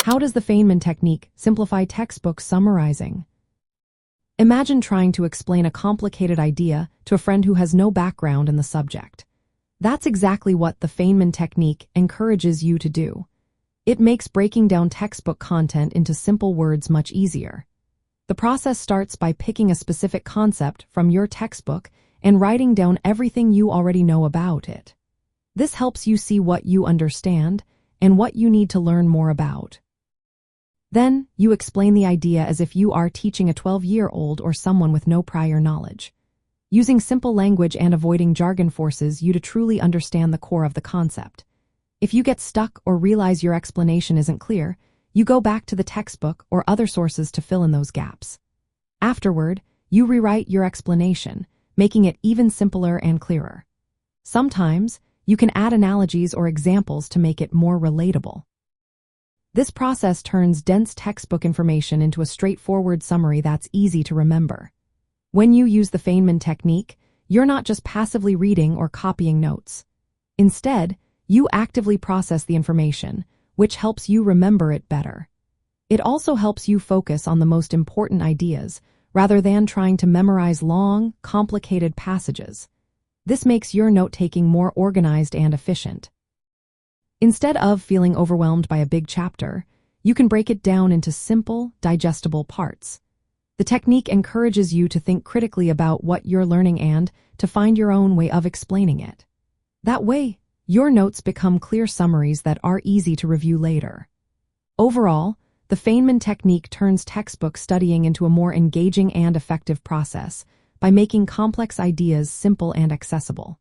How does the Feynman technique simplify textbook summarizing? Imagine trying to explain a complicated idea to a friend who has no background in the subject. That's exactly what the Feynman technique encourages you to do. It makes breaking down textbook content into simple words much easier. The process starts by picking a specific concept from your textbook and writing down everything you already know about it. This helps you see what you understand and what you need to learn more about. Then, you explain the idea as if you are teaching a 12-year-old or someone with no prior knowledge. Using simple language and avoiding jargon forces you to truly understand the core of the concept. If you get stuck or realize your explanation isn't clear, you go back to the textbook or other sources to fill in those gaps. Afterward, you rewrite your explanation, making it even simpler and clearer. Sometimes, you can add analogies or examples to make it more relatable. This process turns dense textbook information into a straightforward summary that's easy to remember. When you use the Feynman technique, you're not just passively reading or copying notes. Instead, you actively process the information, which helps you remember it better. It also helps you focus on the most important ideas, rather than trying to memorize long, complicated passages. This makes your note-taking more organized and efficient. Instead of feeling overwhelmed by a big chapter, you can break it down into simple, digestible parts. The technique encourages you to think critically about what you're learning and to find your own way of explaining it. That way, your notes become clear summaries that are easy to review later. Overall, the Feynman technique turns textbook studying into a more engaging and effective process by making complex ideas simple and accessible.